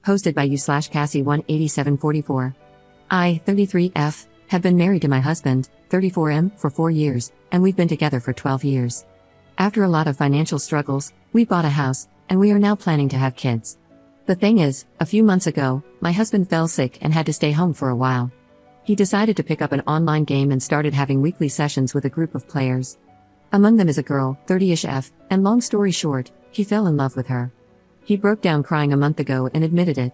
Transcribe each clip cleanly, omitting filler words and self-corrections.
Hosted by you/Cassie18744. I, 33F, have been married to my husband, 34M, for 4 years, and we've been together for 12 years. After a lot of financial struggles, we bought a house, and we are now planning to have kids. The thing is, a few months ago, my husband fell sick and had to stay home for a while. He decided to pick up an online game and started having weekly sessions with a group of players. Among them is a girl, 30ish F, and long story short, he fell in love with her. He broke down crying a month ago and admitted it.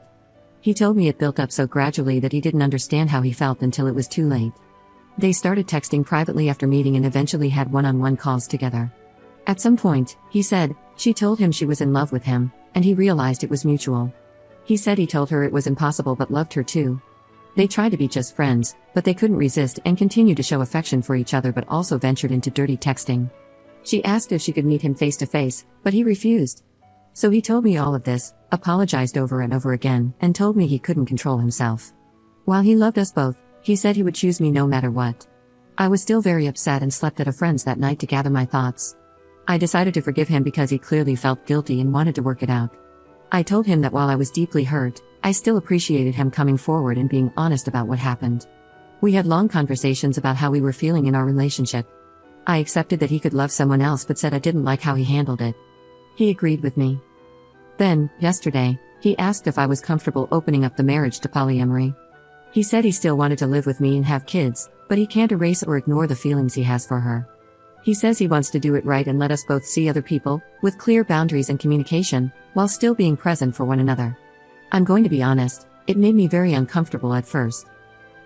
He told me it built up so gradually that he didn't understand how he felt until it was too late. They started texting privately after meeting and eventually had one-on-one calls together. At some point, he said, she told him she was in love with him, and he realized it was mutual. He said he told her it was impossible but loved her too. They tried to be just friends, but they couldn't resist and continued to show affection for each other but also ventured into dirty texting. She asked if she could meet him face to face, but he refused. So he told me all of this, apologized over and over again, and told me he couldn't control himself. While he loved us both, he said he would choose me no matter what. I was still very upset and slept at a friend's that night to gather my thoughts. I decided to forgive him because he clearly felt guilty and wanted to work it out. I told him that while I was deeply hurt, I still appreciated him coming forward and being honest about what happened. We had long conversations about how we were feeling in our relationship. I accepted that he could love someone else but said I didn't like how he handled it. He agreed with me. Then, yesterday, he asked if I was comfortable opening up the marriage to polyamory. He said he still wanted to live with me and have kids, but he can't erase or ignore the feelings he has for her. He says he wants to do it right and let us both see other people, with clear boundaries and communication, while still being present for one another. I'm going to be honest, it made me very uncomfortable at first.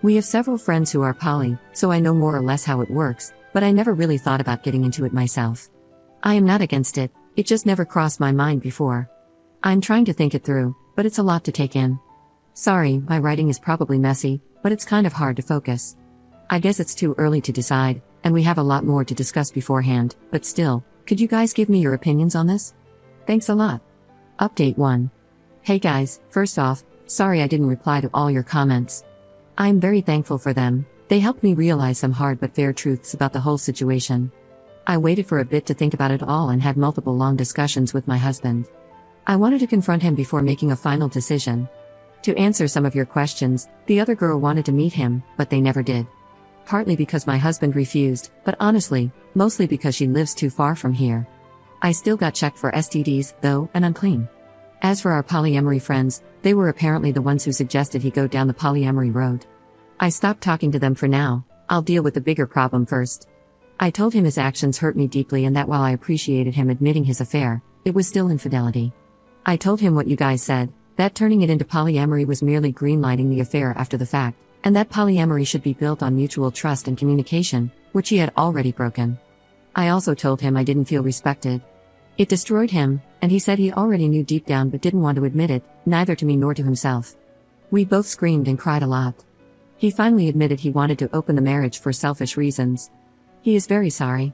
We have several friends who are poly, so I know more or less how it works, but I never really thought about getting into it myself. I am not against it, it just never crossed my mind before. I'm trying to think it through, but it's a lot to take in. Sorry, my writing is probably messy, but it's kind of hard to focus. I guess it's too early to decide, and we have a lot more to discuss beforehand, but still, could you guys give me your opinions on this? Thanks a lot. Update 1. Hey guys, first off, sorry I didn't reply to all your comments. I'm very thankful for them, they helped me realize some hard but fair truths about the whole situation. I waited for a bit to think about it all and had multiple long discussions with my husband. I wanted to confront him before making a final decision. To answer some of your questions, the other girl wanted to meet him, but they never did. Partly because my husband refused, but honestly, mostly because she lives too far from here. I still got checked for STDs, though, and I'm clean. As for our polyamory friends, they were apparently the ones who suggested he go down the polyamory road. I stopped talking to them for now, I'll deal with the bigger problem first. I told him his actions hurt me deeply and that while I appreciated him admitting his affair, it was still infidelity. I told him what you guys said, that turning it into polyamory was merely greenlighting the affair after the fact, and that polyamory should be built on mutual trust and communication, which he had already broken. I also told him I didn't feel respected. It destroyed him, and he said he already knew deep down but didn't want to admit it, neither to me nor to himself. We both screamed and cried a lot. He finally admitted he wanted to open the marriage for selfish reasons. He is very sorry.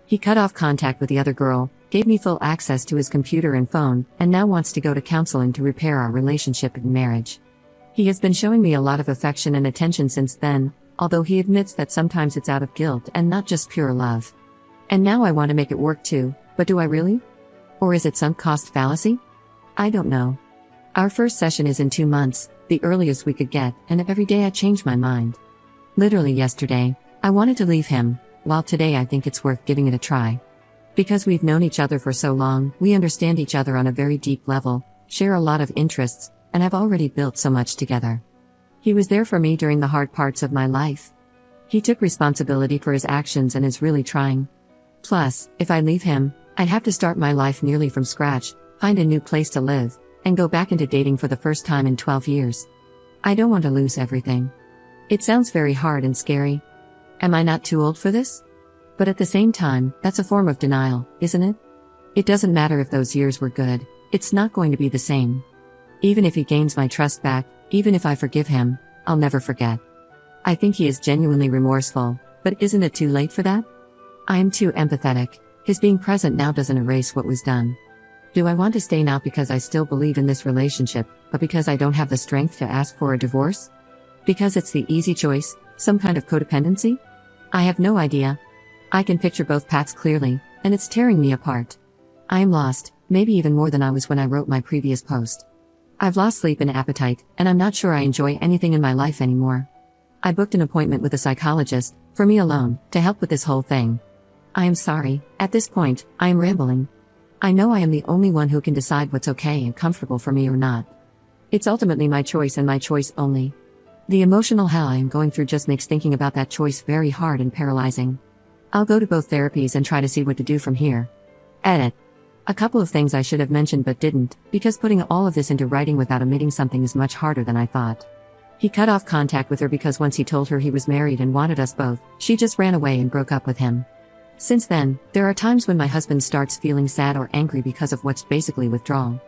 He cut off contact with the other girl, gave me full access to his computer and phone, and now wants to go to counseling to repair our relationship and marriage. He has been showing me a lot of affection and attention since then, although he admits that sometimes it's out of guilt and not just pure love. And now I want to make it work too, but do I really? Or is it sunk cost fallacy? I don't know. Our first session is in 2 months, the earliest we could get, and every day I change my mind. Literally yesterday, I wanted to leave him, while today I think it's worth giving it a try. Because we've known each other for so long, we understand each other on a very deep level, share a lot of interests, and have already built so much together. He was there for me during the hard parts of my life. He took responsibility for his actions and is really trying. Plus, if I leave him, I'd have to start my life nearly from scratch, find a new place to live, and go back into dating for the first time in 12 years. I don't want to lose everything. It sounds very hard and scary. Am I not too old for this? But at the same time, that's a form of denial, isn't it? It doesn't matter if those years were good, it's not going to be the same. Even if he gains my trust back, even if I forgive him, I'll never forget. I think he is genuinely remorseful, but isn't it too late for that? I am too empathetic. His being present now doesn't erase what was done. Do I want to stay not because I still believe in this relationship, but because I don't have the strength to ask for a divorce? Because it's the easy choice, some kind of codependency? I have no idea. I can picture both paths clearly, and it's tearing me apart. I am lost, maybe even more than I was when I wrote my previous post. I've lost sleep and appetite, and I'm not sure I enjoy anything in my life anymore. I booked an appointment with a psychologist, for me alone, to help with this whole thing. I am sorry, at this point, I am rambling. I know I am the only one who can decide what's okay and comfortable for me or not. It's ultimately my choice and my choice only. The emotional hell I am going through just makes thinking about that choice very hard and paralyzing. I'll go to both therapies and try to see what to do from here. Edit. A couple of things I should have mentioned but didn't, because putting all of this into writing without omitting something is much harder than I thought. He cut off contact with her because once he told her he was married and wanted us both, she just ran away and broke up with him. Since then, there are times when my husband starts feeling sad or angry because of what's basically withdrawal.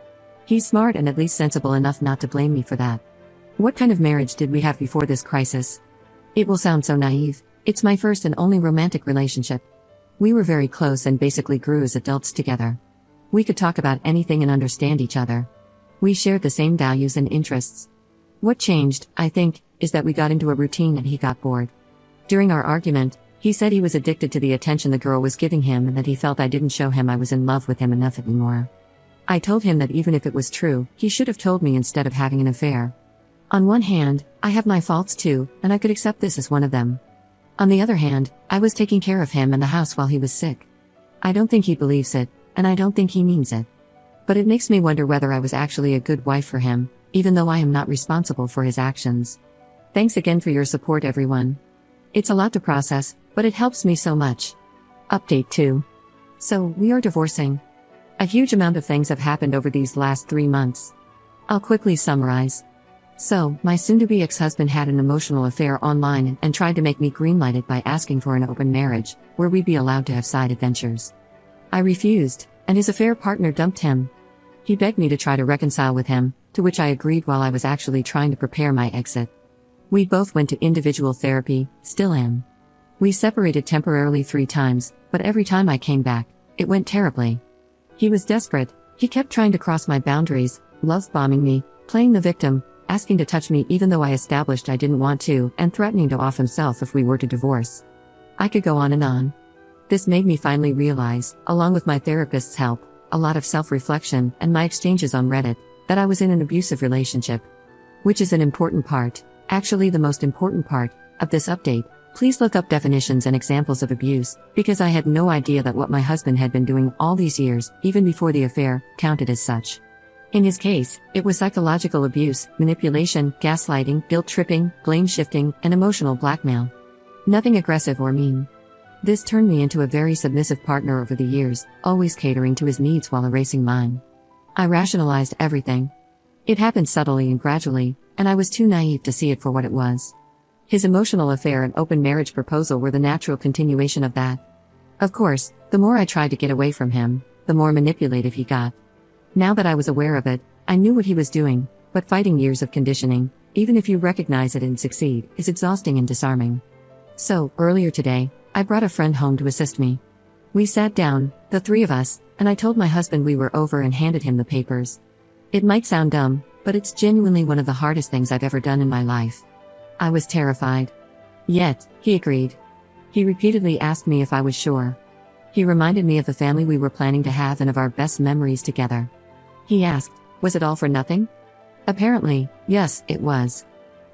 He's smart and at least sensible enough not to blame me for that. What kind of marriage did we have before this crisis? It will sound so naive. It's my first and only romantic relationship. We were very close and basically grew as adults together. We could talk about anything and understand each other. We shared the same values and interests. What changed, I think, is that we got into a routine and he got bored. During our argument, he said he was addicted to the attention the girl was giving him and that he felt I didn't show him I was in love with him enough anymore. I told him that even if it was true, he should have told me instead of having an affair. On one hand, I have my faults too, and I could accept this as one of them. On the other hand, I was taking care of him and the house while he was sick. I don't think he believes it, and I don't think he means it. But it makes me wonder whether I was actually a good wife for him, even though I am not responsible for his actions. Thanks again for your support, everyone. It's a lot to process, but it helps me so much. Update 2. So, we are divorcing. A huge amount of things have happened over these last 3 months. I'll quickly summarize. So, my soon-to-be ex-husband had an emotional affair online and tried to make me greenlight it by asking for an open marriage, where we'd be allowed to have side adventures. I refused, and his affair partner dumped him. He begged me to try to reconcile with him, to which I agreed while I was actually trying to prepare my exit. We both went to individual therapy, still am. We separated temporarily 3 times, but every time I came back, it went terribly. He was desperate, he kept trying to cross my boundaries, love-bombing me, playing the victim, asking to touch me even though I established I didn't want to, and threatening to off himself if we were to divorce. I could go on and on. This made me finally realize, along with my therapist's help, a lot of self-reflection, and my exchanges on Reddit, that I was in an abusive relationship. Which is an important part, actually the most important part, of this update. Please look up definitions and examples of abuse, because I had no idea that what my husband had been doing all these years, even before the affair, counted as such. In his case, it was psychological abuse, manipulation, gaslighting, guilt-tripping, blame-shifting, and emotional blackmail. Nothing aggressive or mean. This turned me into a very submissive partner over the years, always catering to his needs while erasing mine. I rationalized everything. It happened subtly and gradually, and I was too naive to see it for what it was. His emotional affair and open marriage proposal were the natural continuation of that. Of course, the more I tried to get away from him, the more manipulative he got. Now that I was aware of it, I knew what he was doing, but fighting years of conditioning, even if you recognize it and succeed, is exhausting and disarming. So, earlier today, I brought a friend home to assist me. We sat down, the 3 of us, and I told my husband we were over and handed him the papers. It might sound dumb, but it's genuinely one of the hardest things I've ever done in my life. I was terrified. Yet, he agreed. He repeatedly asked me if I was sure. He reminded me of the family we were planning to have and of our best memories together. He asked, was it all for nothing? Apparently, yes, it was.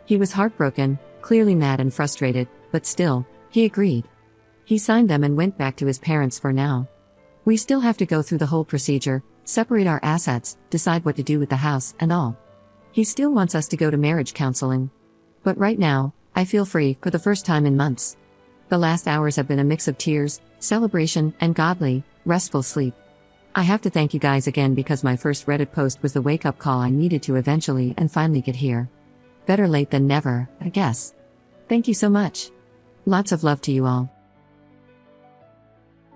He was heartbroken, clearly mad and frustrated, but still, he agreed. He signed them and went back to his parents for now. We still have to go through the whole procedure, separate our assets, decide what to do with the house, and all. He still wants us to go to marriage counseling. But right now, I feel free for the first time in months. The last hours have been a mix of tears, celebration, and godly, restful sleep. I have to thank you guys again because my first Reddit post was the wake-up call I needed to eventually and finally get here. Better late than never, I guess. Thank you so much. Lots of love to you all.